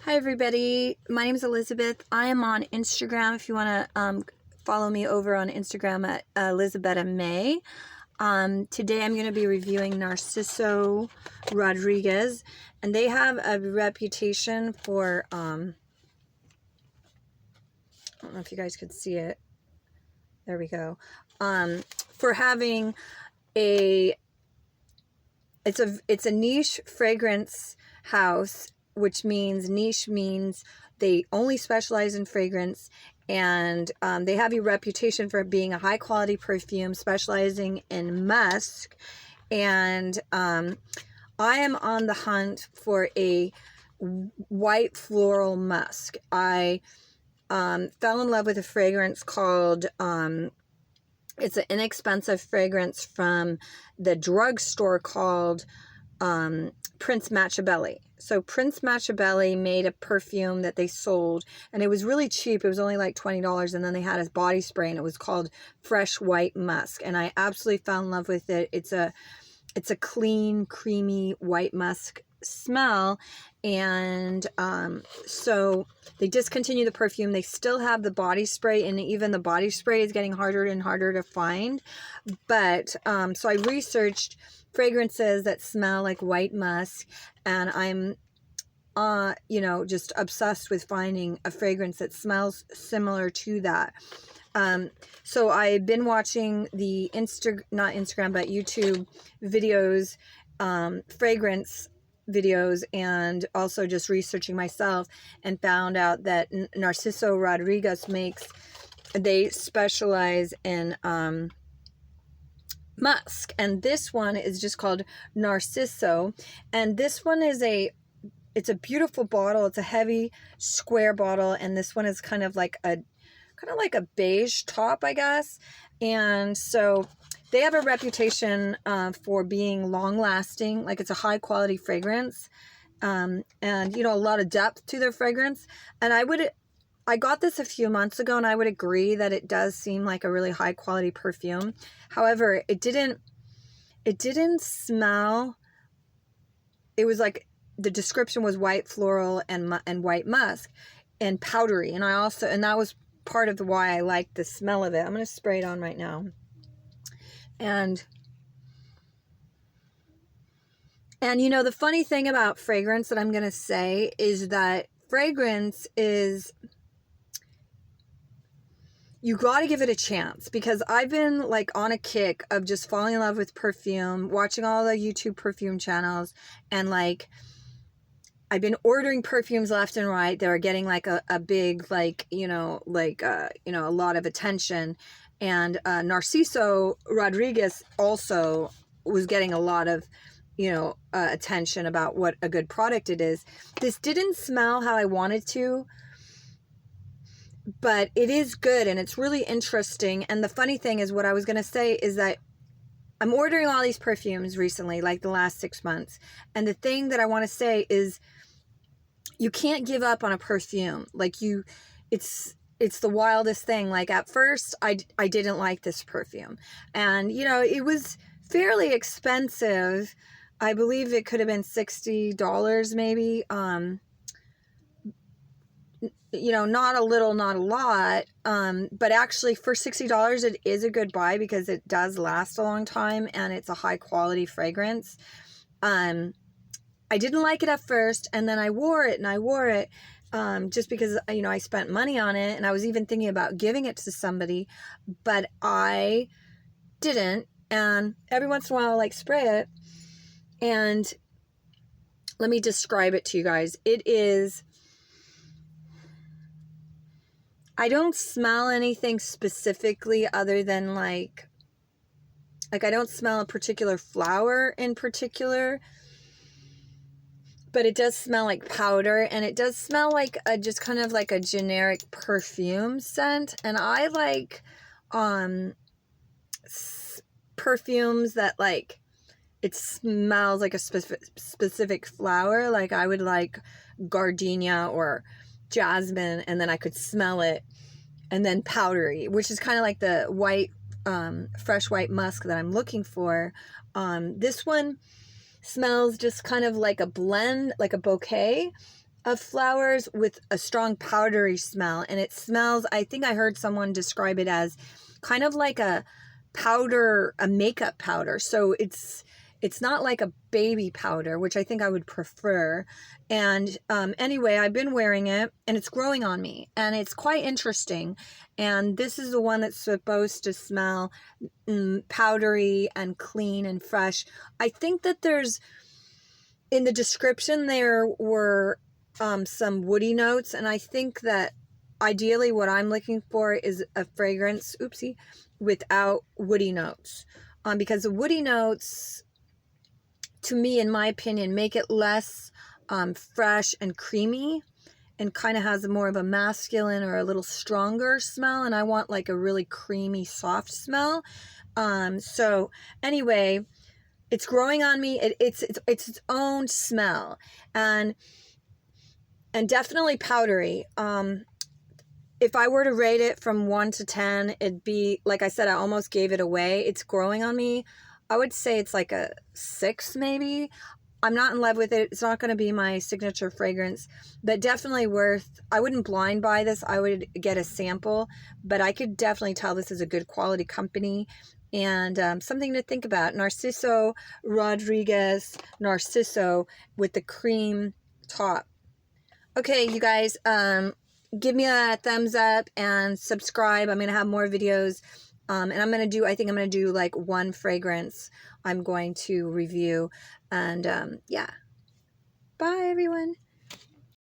Hi everybody, my name is Elizabeth. I am on Instagram if you want to follow me over on Instagram at Elizabeth May. Today I'm going to be reviewing Narciso Rodriguez, and they have a reputation for, I don't know if you guys could see it, there we go, for having it's a niche fragrance house, which means niche means they only specialize in fragrance, and they have a reputation for being a high quality perfume specializing in musk. And I am on the hunt for a white floral musk. I fell in love with a fragrance called it's an inexpensive fragrance from the drugstore called Prince Machiavelli. So Prince Machiavelli made a perfume that they sold, and it was really cheap. It was only like $20, and then they had a body spray, and it was called Fresh White Musk, and I absolutely fell in love with it. It's a clean, creamy white musk smell, and so they discontinued the perfume. They still have the body spray, and even the body spray is getting harder and harder to find. But so I researched fragrances that smell like white musk, and I'm just obsessed with finding a fragrance that smells similar to that. So I've been watching the not Instagram, but YouTube videos, fragrance videos, and also just researching myself, and found out that Narciso Rodriguez they specialize in musk, and this one is just called Narciso, and this one is it's a beautiful bottle. It's a heavy square bottle, and this one is kind of like a beige top, I guess. And so they have a reputation for being long lasting, like it's a high quality fragrance, and a lot of depth to their fragrance. And I got this a few months ago, and I would agree that it does seem like a really high quality perfume. However, it didn't smell. It was like the description was white floral and white musk and powdery, and that was part of why I liked the smell of it. I'm going to spray it on right now. And the funny thing about fragrance that I'm going to say is that fragrance is, you got to give it a chance, because I've been like on a kick of just falling in love with perfume, watching all the YouTube perfume channels, and like I've been ordering perfumes left and right. They're getting like a big, a lot of attention. And Narciso Rodriguez also was getting a lot of, attention about what a good product it is. This didn't smell how I wanted to, but it is good, and it's really interesting. And the funny thing is, what I was going to say is that I'm ordering all these perfumes recently, like the last 6 months. And the thing that I want to say is, you can't give up on a perfume. Like it's the wildest thing. Like at first I didn't like this perfume, and it was fairly expensive. I believe it could have been $60 maybe. Not a little, not a lot. But actually for $60, it is a good buy, because it does last a long time, and it's a high quality fragrance. I didn't like it at first, and then I wore it just because, I spent money on it, and I was even thinking about giving it to somebody, but I didn't. And every once in a while, I like spray it, and let me describe it to you guys. It is, I don't smell anything specifically other than like I don't smell a particular flower in particular, but it does smell like powder, and it does smell like just kind of like a generic perfume scent. And I like perfumes that like it smells like a specific flower. Like I would like gardenia or jasmine, and then I could smell it, and then powdery, which is kind of like the white fresh white musk that I'm looking for. This one smells just kind of like a blend, like a bouquet of flowers with a strong powdery smell. And it smells, I think I heard someone describe it as kind of like a powder, a makeup powder. So it's not like a baby powder, which I think I would prefer. And anyway, I've been wearing it and it's growing on me and it's quite interesting. And this is the one that's supposed to smell powdery and clean and fresh. I think that there's, in the description there were some woody notes, and I think that ideally what I'm looking for is a fragrance, oopsie, without woody notes. Because the woody notes, to me, in my opinion, make it less fresh and creamy and kind of has more of a masculine or a little stronger smell. And I want like a really creamy, soft smell. So anyway, it's growing on me. It's its own smell, and definitely powdery. If I were to rate it from 1 to 10, it'd be, like I said, I almost gave it away. It's growing on me. I would say it's like a 6 maybe. I'm not in love with it. It's not going to be my signature fragrance, but definitely worth, I wouldn't blind buy this. I would get a sample, but I could definitely tell this is a good quality company and something to think about. Narciso Rodriguez Narciso with the cream top. Okay, you guys, give me a thumbs up and subscribe. I'm going to have more videos. And I'm going to do, I think I'm going to do like one fragrance I'm going to review. And yeah, bye everyone.